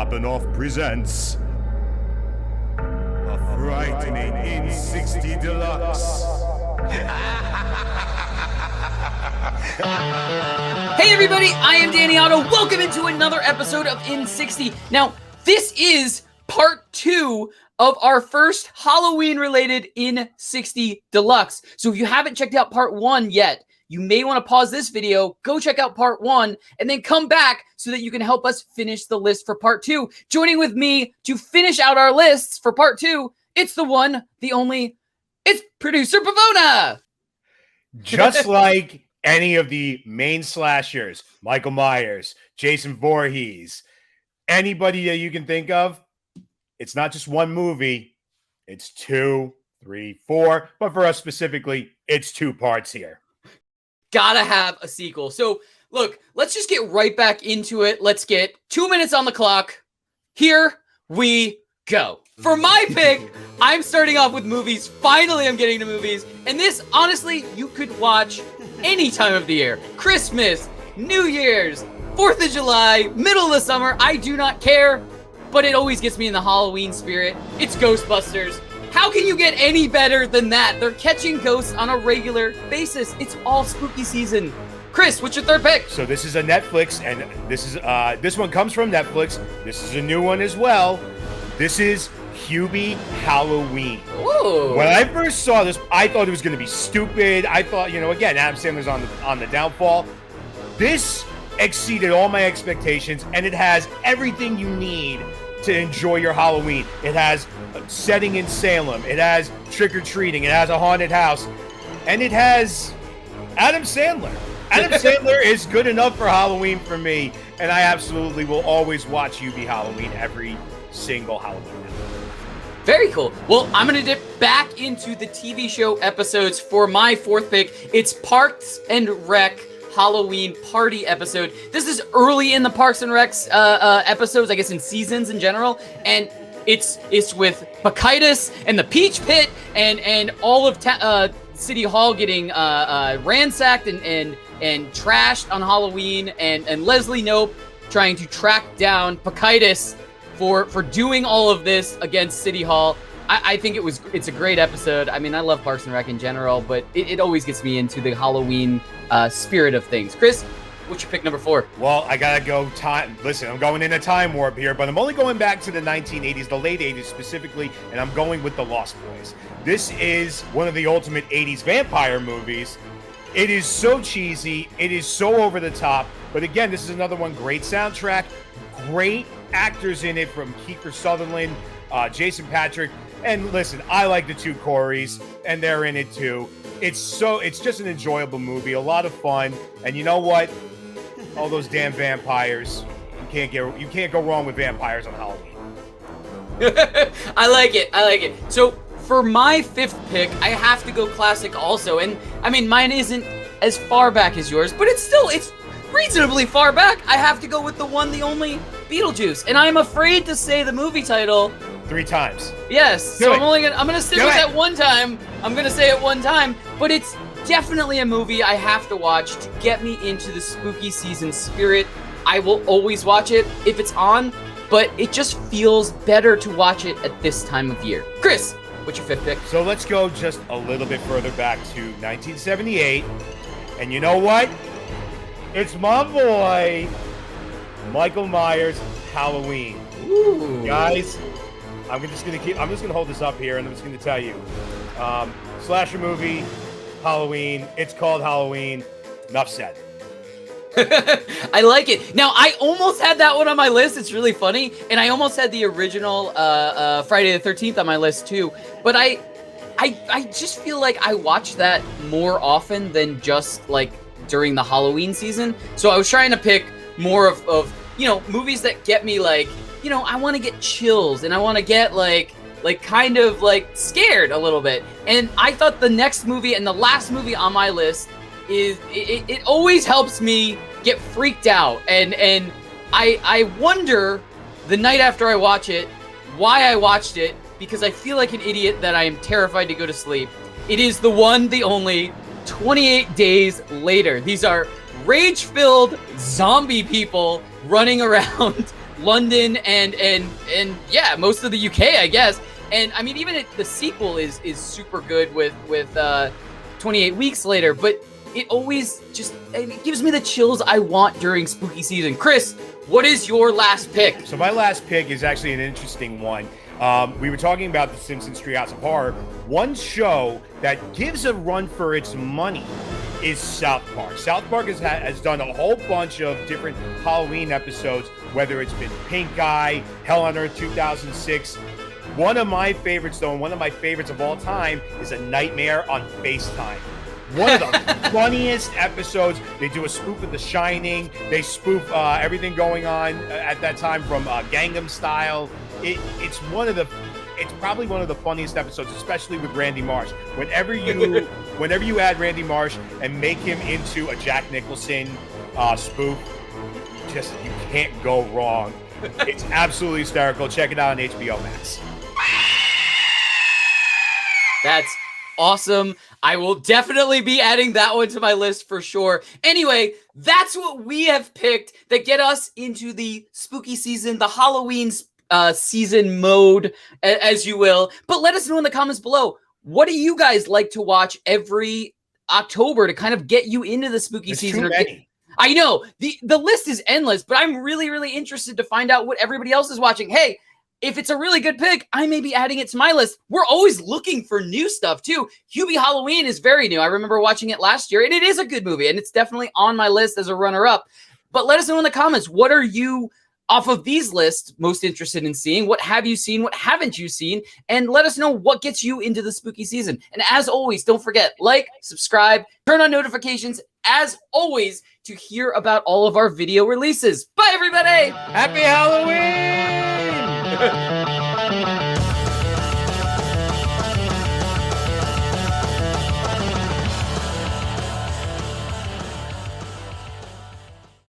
Poppin Off presents a frightening in-60 Deluxe. Hey everybody, I am Danny Otto. Welcome into another episode of In60. Now, this is part 2 of our first Halloween-related In60 Deluxe. So if you haven't checked out part 1 yet, you may want to pause this video, go check out part 1, and then come back so that you can help us finish the list for part 2. Joining with me to finish out our lists for part 2, it's the one, the only, it's producer Pavona! Just like any of the main slashers, Michael Myers, Jason Voorhees, anybody that you can think of, it's not just one movie, it's 2, 3, 4, but for us specifically, it's 2 parts here. Gotta have a sequel. So, look, let's just get right back into it. Let's get 2 minutes on the clock. Here we go. For my pick, I'm starting off with movies. Finally, I'm getting to movies. And this, honestly, you could watch any time of the year. Christmas, New Year's, 4th of July, middle of the summer. I do not care, but it always gets me in the Halloween spirit. It's Ghostbusters. How can you get any better than that? They're catching ghosts on a regular basis. It's all spooky season. Chris, what's your third pick? So this is a Netflix, and this one comes from Netflix. This is a new one as well. This is Hubie Halloween. Ooh. When I first saw this, I thought it was going to be stupid. I thought, again, Adam Sandler's on the downfall. This exceeded all my expectations, and it has everything you need to enjoy your Halloween. It has a setting in Salem. It has trick-or-treating. It has a haunted house. And it has Adam Sandler. Adam Sandler is good enough for Halloween for me, and I absolutely will always watch Hubie Halloween every single Halloween. Very cool. Well, I'm going to dip back into the TV show episodes for my fourth pick. It's Parks and Rec Halloween Party episode. This is early in the Parks and Rec's episodes, I guess in seasons in general, and it's with Bacchitis and the Peach Pit and all of City Hall getting ransacked and trashed on Halloween, and Leslie Knope trying to track down Bacchitis for doing all of this against City Hall. I think it's a great episode. I mean, I love Parks and Rec in general, but it always gets me into the Halloween spirit of things. Chris, what's your pick number 4? Well, I gotta go time. Listen, I'm going in a time warp here, but I'm only going back to the 1980s, the late 80s specifically, and I'm going with The Lost Boys. This is one of the ultimate 80s vampire movies. It is so cheesy. It is so over the top. But again, this is another one. Great soundtrack, great actors in it from Kiefer Sutherland, Jason Patrick. And listen, I like the 2 Coreys, and they're in it too. It's just an enjoyable movie, a lot of fun. And you know what? All those damn vampires. You can't go wrong with vampires on Halloween. I like it. So for my 5th pick, I have to go classic also. And I mean, mine isn't as far back as yours, but it's reasonably far back. I have to go with the one, the only Beetlejuice. And I'm afraid to say the movie title 3 times. Yes. I'm gonna stick with that one time. I'm gonna say it one time, but it's definitely a movie I have to watch to get me into the spooky season spirit. I will always watch it if it's on, but it just feels better to watch it at this time of year. Chris, what's your 5th pick? So let's go just a little bit further back to 1978. And you know what? It's my boy, Michael Myers, Halloween. Ooh. Guys, I'm just gonna hold this up here, and I'm just gonna tell you, slasher movie, Halloween. It's called Halloween. Enough said. I like it. Now, I almost had that one on my list. It's really funny, and I almost had the original Friday the 13th on my list too. But I just feel like I watch that more often than just like during the Halloween season. So I was trying to pick more of movies that get me like, I want to get chills and I want to get like kind of like scared a little bit. And I thought the next movie and the last movie on my list is it always helps me get freaked out. And I wonder the night after I watch it why I watched it, because I feel like an idiot that I am terrified to go to sleep. It is the one, the only 28 Days Later. These are rage-filled zombie people running around London and yeah, most of the UK, I guess. And I mean, even the sequel is super good with 28 Weeks Later, but it always it gives me the chills I want during spooky season. Chris, what is your last pick? So my last pick is actually an interesting one. We were talking about the Simpsons Treehouse of Horror. One show that gives a run for its money is South Park. South Park has done a whole bunch of different Halloween episodes, whether it's been Pink Eye, Hell on Earth 2006. One of my favorites, though, and one of my favorites of all time, is A Nightmare on FaceTime. One of the funniest episodes. They do a spoof of The Shining. They spoof everything going on at that time from Gangnam Style. It's probably one of the funniest episodes, especially with Randy Marsh. Whenever you add Randy Marsh and make him into a Jack Nicholson spoof, you can't go wrong. It's absolutely hysterical. Check it out on HBO Max. That's awesome. I will definitely be adding that one to my list for sure. Anyway, that's what we have picked that get us into the spooky season, the Halloween season mode, as you will. But let us know in the comments below, what do you guys like to watch every October to kind of get you into the spooky season? Too many. I know the list is endless, but I'm really, really interested to find out what everybody else is watching. Hey, if it's a really good pick, I may be adding it to my list. We're always looking for new stuff too. Hubie Halloween is very new. I remember watching it last year, and it is a good movie, and it's definitely on my list as a runner-up. But let us know in the comments, what are you, off of these lists, most interested in seeing? What have you seen? What haven't you seen? And let us know what gets you into the spooky season. And as always, don't forget, like, subscribe, turn on notifications, as always, to hear about all of our video releases. Bye, everybody! Happy Halloween!